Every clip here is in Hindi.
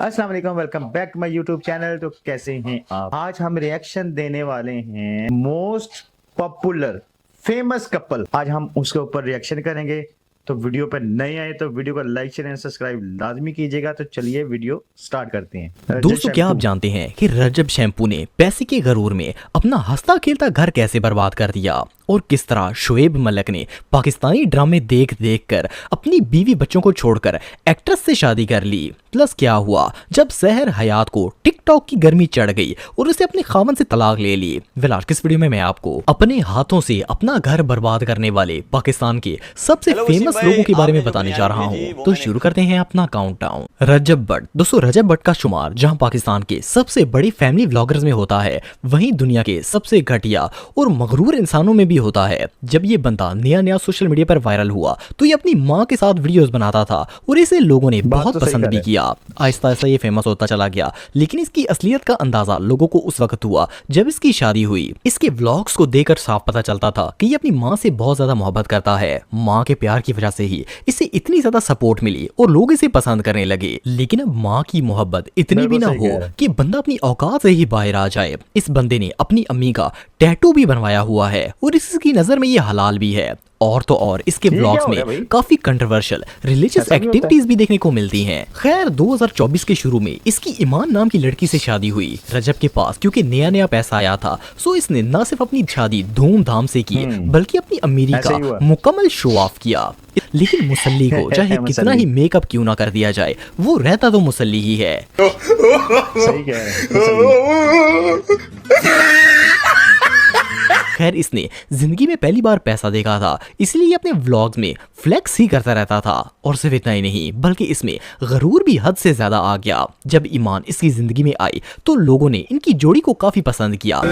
अस्सलाम वालेकुम, welcome back my YouTube channel. तो कैसे हैं आप? आज हम रिएक्शन देने वाले हैं मोस्ट पॉपुलर फेमस कपल। आज हम उसके ऊपर रिएक्शन करेंगे। तो वीडियो पर नए आए तो वीडियो को लाइक शेयर एंड सब्सक्राइब लाजमी कीजिएगा। तो चलिए वीडियो स्टार्ट करते हैं। रजत दोस्तों, क्या आप शैम्पू। जानते हैं कि रजब शैम्पू ने पैसे के गरूर में अपना हंसता खेलता घर कैसे बर्बाद कर दिया और किस तरह शुएब मलिक ने पाकिस्तानी ड्रामे देख देख कर अपनी बीवी बच्चों को छोड़कर एक्ट्रेस से शादी कर ली। प्लस क्या हुआ जब सहर हयात को टिकटॉक की गर्मी चढ़ गई और उसे अपने खामन से तलाक ले ली। वेल, आज इस वीडियो में मैं आपको अपने हाथों से अपना घर बर्बाद करने वाले पाकिस्तान के सबसे फेमस लोगों के बारे में बताने जा रहा हूँ। तो शुरू करते हैं अपना काउंटडाउन। रजब भट्ट। दोस्तों, रजब भट्ट का शुमार जहां पाकिस्तान के सबसे बड़ी फैमिली व्लॉगर्स में होता है, वहीं दुनिया के सबसे घटिया और मगरूर इंसानों में भी होता है। जब ये बंदा नया नया सोशल मीडिया पर वायरल हुआ तो ये अपनी माँ के साथ वीडियोस बनाता था और इसे लोगों ने बहुत तो सही पसंद कर भी रहे हैं। किया। आहिस्ता आहिस्ता ये फेमस होता चला गया, लेकिन इसकी असलियत का अंदाजा लोगों को उस वक्त हुआ जब इसकी शादी हुई। इसके व्लॉग्स को देखकर साफ पता चलता था कि ये अपनी माँ से बहुत ज्यादा मोहब्बत करता है। माँ के प्यार की वजह से ही इसे इतनी ज्यादा सपोर्ट मिली और लोग इसे पसंद करने लगे। लेकिन अब माँ की मोहब्बत इतनी भी बिल्कुल ना सही कह हो रहे हैं। कि बंदा अपनी औकात से ही बाहर आ जाए। इस बंदे ने अपनी अम्मी का टैटू भी बनवाया हुआ है और इसकी नजर में ये हलाल भी है। और तो और इसके ये क्या व्लॉग्स हो में गया भाई? काफी कंट्रोवर्शियल रिलीजियस ऐसा भी होता है? एक्टिविटीज भी देखने को मिलती हैं। खैर, 2024 के शुरू में इसकी ईमान नाम की लड़की से शादी हुई। रजब के पास क्योंकि नया नया पैसा आया था, सो इसने न सिर्फ अपनी शादी धूमधाम से की बल्कि अपनी अमीरी ऐसा का ही हुआ। मुकम्मल शो ऑफ किया। लेकिन मुसल्ली को चाहे कितना ही मेकअप क्यों ना कर दिया जाए, वो रहता तो मुसल्ली ही है। सही कह रहे हैं। खैर, इसने जिंदगी में पहली बार पैसा देखा था, इसलिए ये अपने व्लॉग्स में फ्लेक्स ही करता रहता था। और सिर्फ इतना ही नहीं, बल्कि इसमें गरूर भी हद से ज्यादा आ गया। जब ईमान इसकी जिंदगी में आई तो लोगों ने इनकी जोड़ी को काफी पसंद किया,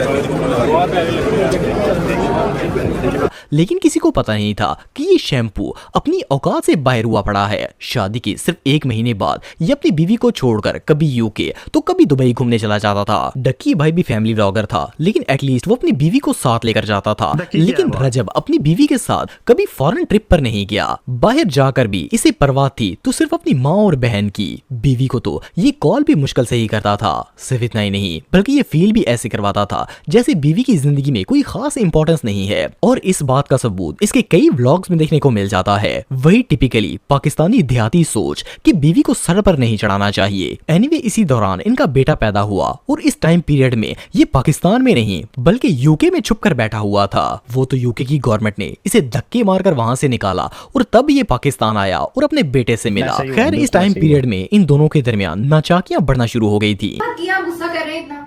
लेकिन किसी को पता नहीं था कि ये शैम्पू अपनी औकात से बाहर हुआ पड़ा है। शादी के सिर्फ 1 महीने बाद ये अपनी बीवी को छोड़कर कभी यूके तो कभी दुबई घूमने चला जाता था। डक्की भाई भी फैमिली व्लॉगर था, लेकिन एटलीस्ट वो अपनी बीवी को साथ लेकर जाता था। डक्की लेकिन क्या हुआ? रजब अपनी बीवी के साथ कभी फॉरेन ट्रिप पर नहीं गया। बाहर जाकर भी इसे परवाह थी तो सिर्फ अपनी माँ और बहन की। बीवी को तो ये कॉल भी मुश्किल से ही करता था। सिर्फ इतना ही नहीं, बल्कि ये फील भी ऐसे करवाता था जैसे बीवी की जिंदगी में कोई खास इंपॉर्टेंस नहीं है। और इस बात का सबूत इसके कई व्लॉग्स में देखने को मिल जाता है। वही टिपिकली पाकिस्तानी देहाती सोच कि बीवी को सर पर नहीं चढ़ाना चाहिए। एनीवे, इसी दौरान इनका बेटा पैदा हुआ और इस टाइम पीरियड में ये पाकिस्तान में नहीं बल्कि यूके में छुप कर बैठा हुआ था। वो तो यूके की गवर्नमेंट ने इसे धक्के मारकर वहां से निकाला और तब ये पाकिस्तान आया और अपने बेटे से मिला। ऐसा ही हुआ, खैर, इस बिल्कुल टाइम ऐसा ही पीरियड में इन दोनों के दरमियान नाचाकियां बढ़ना शुरू हो गई थी। किया गुस्सा कर रहे हैं इतना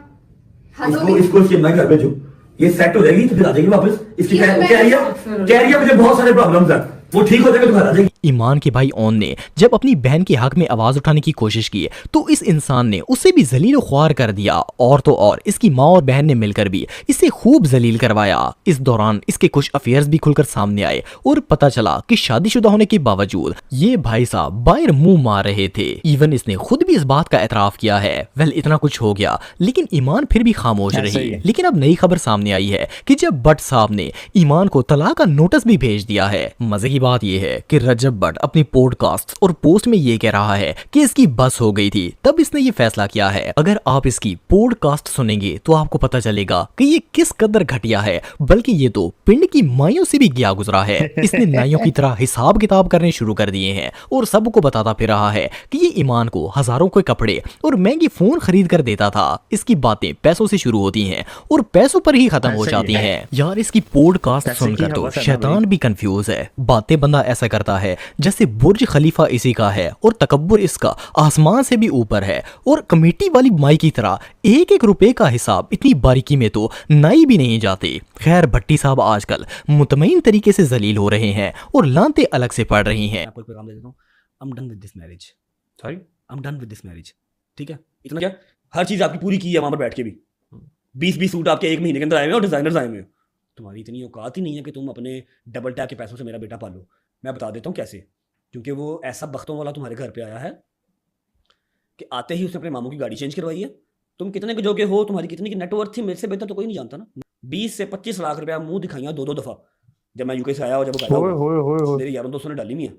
हंसो इसको भी। इसको इसके मैं घर भेजू, ये सेट हो जाएगी तो फिर आ जाएगी वापस। इसकी ये मैं- कह रही है मुझे बहुत सारे प्रॉब्लम्स हैं, वो ठीक हो जाएगा तो घर आ जाएगी। ईमान के भाई ओन ने जब अपनी बहन के हक में आवाज उठाने की कोशिश की तो इस इंसान ने उसे भी जलील ख्वार कर दिया। और तो और इसकी माँ और बहन ने मिलकर भी इसे खूब जलील करवाया। इस दौरान इसके कुछ अफेयर्स भी खुलकर सामने आए और पता चला कि शादीशुदा होने के बावजूद ये भाई साहब बाहर मुंह मार रहे थे। इवन इसने खुद भी इस बात का एतराफ किया है। वेल, इतना कुछ हो गया, लेकिन ईमान फिर भी खामोश ऐसा रही। ही है। लेकिन अब नई खबर सामने आई है कि जब भट्ट साहब ने ईमान को तलाक का नोटिस भी भेज दिया है। मजे की बात यह है कि रजब भट्ट अपनी पॉडकास्ट और पोस्ट में ये कह रहा है कि इसकी बस हो गई थी, तब इसने ये फैसला किया है। अगर आप इसकी पॉडकास्ट सुनेंगे तो आपको पता चलेगा कि ये किस कदर घटिया है, बल्कि ये तो पिंड की माइयों से भी गया गुजरा है। इसने नाइयों की तरह हिसाब किताब करने शुरू कर दिए हैं और सबको बताता फिर रहा है कि ये ईमान को हजारों के कपड़े और महंगे फोन खरीद कर देता था। इसकी बातें पैसों से शुरू होती हैं और पैसों पर ही खत्म हो ऐसा ही जाती है। हैं। यार, इसकी पॉडकास्ट पैसे की सुनकर तो हवस है ना शैतान भाई। भी कंफ्यूज है। बातें बंदा ऐसा करता है जैसे बुर्ज खलीफा इसी का है और तकब्बुर इसका आसमान से भी ऊपर है। और कमेटी वाली माई की तरह एक एक रुपए का हिसाब इतनी बारीकी में तो नाई भी नहीं जाते। खैर, भट्टी साहब आजकल मुतमईन तरीके से जलील हो रहे हैं और लानते अलग से पड़ रही हैं। आपको एक पैगाम दे देता हूँ। I am done with this marriage. Sorry, I am done with this marriage. ठीक है, इतना क्या, हर चीज़ आपकी पूरी की है वहाँ पर बैठ के भी। 20-20 सूट आपके 1 महीने के अंदर आए हुए हैं और डिजाइनर्स आए हुए हैं। तुम्हारी इतनी औकात ही नहीं है कि तुम अपने डबल टैप के पैसों से मेरा बेटा पालो। मैं बता देता हूँ कैसे। क्योंकि वो ऐसा बख्तों वाला तुम्हारे घर पे आया है कि आते ही उसने अपने मामू की गाड़ी चेंज करवाई है। तुम कितने के जोगे हो, तुम्हारी कितनी की नेटवर्थ थी, मेरे से बेहतर तो कोई नहीं जानता ना। 20 से 25 लाख रुपया मुंह दिखाइया 2-2 दफा जब मैं यूके से आया और जब वो पैदा होए हुआ। होए होए होए। मेरे यारों दोस्तों ने डाली नहीं है।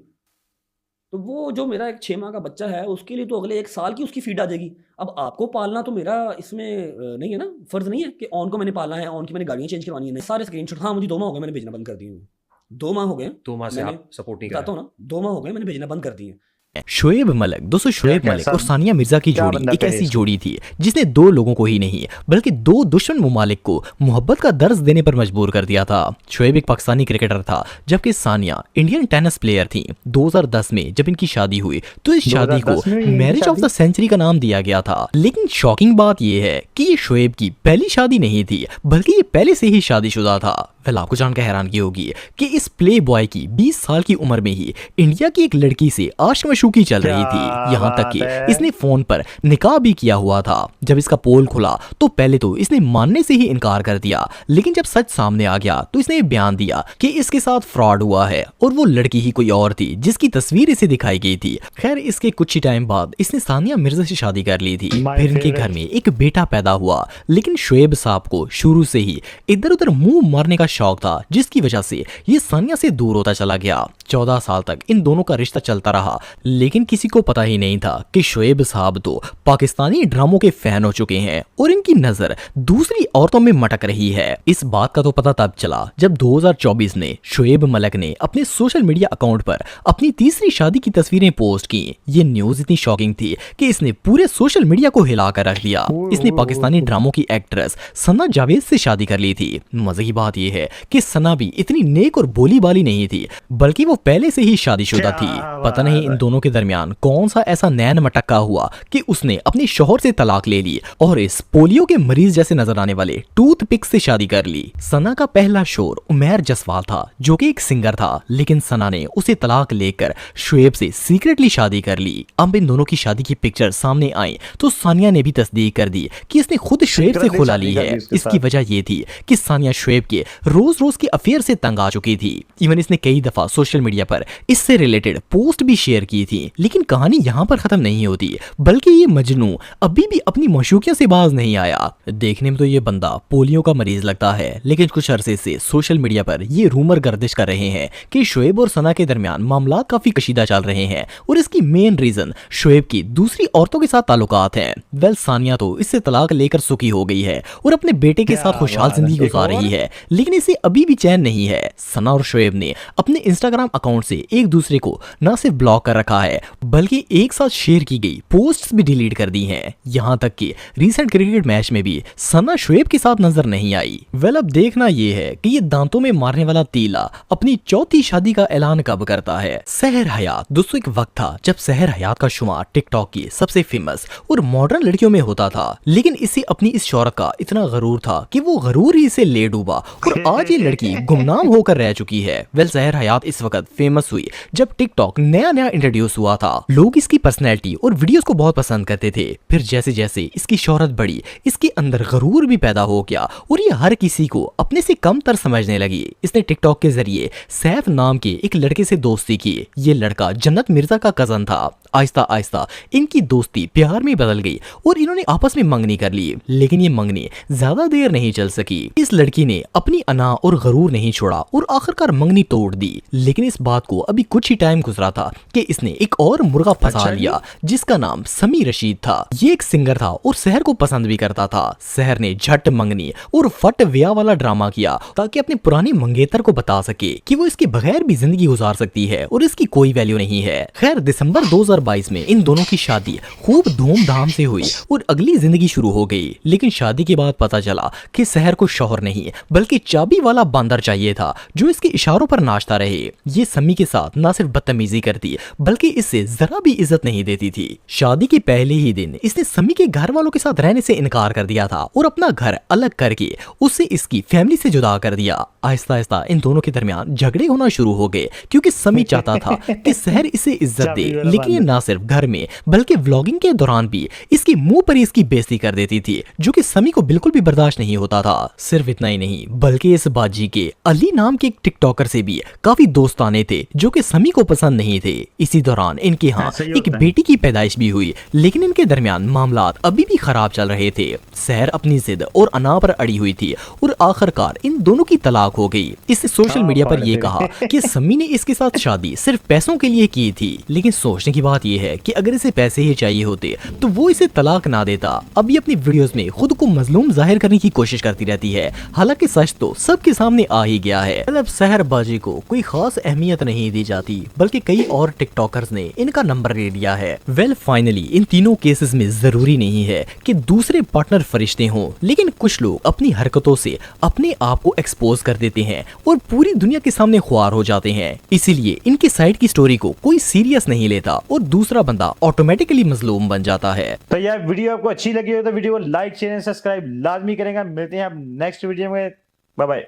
तो वो जो मेरा एक 6 माह का बच्चा है उसके लिए तो अगले 1 साल की उसकी फीड आ जाएगी। अब आपको पालना तो मेरा इसमें नहीं है ना, फ़र्ज़ नहीं है कि ऑन को मैंने पालना है, ऑन की मैंने गाड़ियाँ चेंज करवानी है। नहीं, सारे स्क्रीनशॉट, हाँ, मुझे 2 माह हो गए मैंने भेजना बंद कर दिए हैं। 2 माह हो गए 2 माह से मैंने, आप सपोर्ट नहीं कर बताता रहे। हूँ ना, 2 माह हो गए मैंने भेजना बंद कर दिए हैं। शोएब मलिक, दोस्तों शोएब क्या मलिक कैसा- और सानिया मिर्जा की क्या जोड़ी बंदा एक करे ऐसी इसको? जोड़ी थी जिसने 2 लोगों को ही नहीं बल्कि 2 दुश्मन ममालिक को मोहब्बत का दर्ज देने पर मजबूर कर दिया था। शोएब एक पाकिस्तानी क्रिकेटर था जबकि सानिया इंडियन टेनिस प्लेयर थी। 2010 में जब इनकी शादी हुई तो इस शादी को 2010 में हुई इनकी मैरिज ऑफ द शादी? सेंचुरी का नाम दिया गया था। लेकिन शॉकिंग बात यह है कि ये शोएब की पहली शादी नहीं थी बल्कि ये पहले से ही शादीशुदा था। वेल, आपको जानकर हैरानगी होगी कि इस प्ले बॉय की 20 साल की उम्र में ही इंडिया की एक लड़की से आशमशूकी चल रही थी। क्या यहाँ तक कि बात है? इसने फोन पर निकाह भी किया हुआ था। जब इसका पोल खुला तो पहले तो इसने मानने से ही इनकार कर दिया, लेकिन जब सच सामने आ गया तो इसने बयान दिया कि इसके साथ फ्रॉड हुआ है और वो लड़की ही कोई और थी जिसकी तस्वीर इसे दिखाई गई थी। खैर, इसके कुछ ही टाइम बाद इसने सानिया मिर्जा से शादी कर ली थी। My फिर इनके favorite. घर में एक बेटा पैदा हुआ, लेकिन शोएब साहब को शुरू से ही इधर उधर मुंह मारने का शौक था जिसकी वजह से ये सानिया से दूर होता चला गया। 14 साल तक इन दोनों का रिश्ता चलता रहा, लेकिन किसी को पता ही नहीं था कि शोएब साहब तो पाकिस्तानी ड्रामों के फैन हो चुके हैं और इनकी नजर दूसरी औरतों में मटक रही है। इस बात का तो पता तब चला जब 2024 में शोएब मलिक ने अपने सोशल मीडिया अकाउंट पर अपनी तीसरी शादी की तस्वीरें पोस्ट की। ये न्यूज इतनी शॉकिंग थी कि इसने पूरे सोशल मीडिया को हिला कर रख दिया। इसने पाकिस्तानी ड्रामों की एक्ट्रेस सना जावेद से शादी कर ली थी। मजे की बात यह है कि सना भी इतनी नेक और बोली बाली नहीं थी, बल्कि वो पहले से ही शादीशुदा थी। पता नहीं इन दोनों के दरमियान कौन सा ऐसा नैन मटक्का हुआ कि उसने अपने शौहर से तलाक ले ली और इस पोलियो के मरीज जैसे नजर आने वाले टूथपिक से शादी कर ली। सना का पहला शोर उमैर जसवाल था जो कि एक सिंगर था, लेकिन सना ने उसे तलाक लेकर शोएब से सीक्रेटली शादी कर ली। अब इन दोनों की शादी की पिक्चर सामने आई तो सानिया ने भी तस्दीक कर दी कि इसने खुद शोएब से Secretly खुला शादी ली कर ली है। उसके इसकी साथ। वजह ये थी कि सानिया शोएब के रोज रोज के अफेयर से तंग आ चुकी थी। इवन इसने कई दफा सोशल मीडिया पर इससे रिलेटेड पोस्ट भी शेयर की थी। लेकिन कहानी यहाँ पर खत्म नहीं होती, बल्कि ये मजनू अभी भी अपनी मशूकियों से बाज नहीं आया। देखने में तो ये बंदा पोलियो का मरीज लगता है, लेकिन कुछ अरसे से सोशल मीडिया पर ये रूमर गर्दिश कर रहे हैं कि शोएब और सना के दरमियान मामला काफी कशीदा चल रहे हैं और इसकी मेन रीजन शोएब की दूसरी औरतों के साथ ताल्लुकात हैं। वेल, सानिया तो इससे तलाक लेकर सुखी हो गई है और अपने बेटे के साथ खुशहाल जिंदगी गुजार रही है, लेकिन इसे अभी भी चैन नहीं है। सना और शोएब ने अपने इंस्टाग्राम अकाउंट से एक दूसरे को न सिर्फ ब्लॉक कर रखा है बल्कि एक साथ शेयर की गई पोस्ट्स भी डिलीट कर दी हैं। यहाँ तक कि रीसेंट क्रिकेट मैच में भी सना शोएब के साथ नजर नहीं आई। वेल, अब देखना यह है कि ये दांतों में मारने वाला तीला अपनी चौथी शादी का ऐलान कब करता है। सहर हयात, दोस्तों एक वक्त था जब सहर हयात का शुमार टिकटॉक की सबसे फेमस और मॉडर्न लड़कियों में होता था, लेकिन इसे अपनी इस शोहरत का इतना गरूर था कि वो गरूर ही इसे ले डूबा और आज ये लड़की गुमनाम होकर रह चुकी है। वेल, सहर हयात इस वक्त फेमस हुई जब टिकटॉक नया नया इंट्रोड्यूस हुआ था। लोग इसकी पर्सनैलिटी और वीडियोस को बहुत पसंद करते थे। फिर जैसे जैसे इसकी शोहरत बढ़ी, इसके अंदर गरूर भी पैदा हो गया और ये हर किसी को अपने से कम तर समझने लगी। इसने टिकटॉक के जरिए सैफ नाम के एक लड़के से दोस्ती की। ये लड़का जन्नत मिर्जा का कजन था। आहिस्ता आहिस्ता इनकी दोस्ती प्यार में बदल गई और इन्होंने आपस में मंगनी कर ली, लेकिन ये मंगनी ज्यादा देर नहीं चल सकी। इस लड़की ने अपनी अना और गरूर नहीं छोड़ा और आखिरकार मंगनी तोड़ दी। लेकिन इस बात को अभी कुछ ही टाइम गुजरा था कि इसने एक और मुर्गा फंसा लिया जिसका नाम समी रशीद था। ये एक सिंगर था और सहर को पसंद भी करता था। सहर ने झट मंगनी और फट व्याह वाला ड्रामा किया ताकि अपने पुराने मंगेतर को बता सके कि वो इसके बगैर भी जिंदगी गुजार सकती है और इसकी कोई वैल्यू नहीं है। खैर, दिसंबर 2022 में इन दोनों की शादी खूब धूमधाम से हुई और अगली जिंदगी शुरू हो गई। लेकिन शादी के बाद पता चला कि सहर को शौहर नहीं बल्कि चाबी वाला बंदर चाहिए था जो इसके इशारों पर नाचता रहे। ये समी के साथ ना सिर्फ बदतमीजी करती बल्कि इससे जरा भी इज्जत नहीं देती थी। शादी के पहले ही दिन इसने समी के घर वालों के साथ रहने से इनकार कर दिया था और अपना घर अलग करके उसे इसकी फैमिली से जुदा कर दिया। आहिस्ता आहिस्ता इन दोनों के दरमियान झगड़े होना शुरू हो गए क्योंकि समी चाहता था कि सहर इसे इज्जत दे, लेकिन ये ना सिर्फ घर में बल्कि व्लॉगिंग के दौरान भी इसकी मुंह पर इसकी बेइज्जती कर देती थी, जो कि समी को बिल्कुल भी बर्दाश्त नहीं होता था। सिर्फ इतना ही नहीं बल्कि इस बाजी के अली नाम के एक टिकटॉकर से भी काफी दोस्ताने थे जो कि समी को पसंद नहीं थे। इसी दौरान इनके यहाँ ऐसा ही एक होता है। बेटी की पैदाइश भी हुई, लेकिन इनके दरमियान मामलात अभी भी खराब चल रहे थे। सहर अपनी जिद और अना पर अड़ी हुई थी और आखिरकार इन दोनों की तलाक हो गई। इसने सोशल मीडिया पर यह कहा कि समी ने इसके साथ शादी सिर्फ पैसों के लिए की थी, लेकिन सोचने की बात यह है कि अगर इसे पैसे ही चाहिए होते तो वो इसे तलाक ना देता। अब ये अपनी वीडियोस में खुद को मजलूम जाहिर करने की कोशिश करती रहती है, हालांकि सच तो सबके सामने आ ही गया है। मतलब सहर बाजी को कोई खास अहमियत नहीं दी जाती, बल्कि कई और टिकटॉकर्स ने इनका नंबर ले लिया है। वेल फाइनली इन तीनों केसेस में जरूरी नहीं है कि दूसरे पार्टनर फरिश्ते हों, लेकिन कुछ लोग अपनी हरकतों से अपने आप को एक्सपोज कर देते हैं और पूरी दुनिया के सामने ख्वार हो जाते हैं। इसीलिए इनकी साइड की स्टोरी को कोई सीरियस नहीं लेता और दूसरा बंदा ऑटोमेटिकली मजलूम बन जाता है। तो यार वीडियो आपको अच्छी लगी हो तो वीडियो को लाइक शेयर सब्सक्राइब लाजमी करेंगे। मिलते हैं आप नेक्स्ट वीडियो में। Bye bye.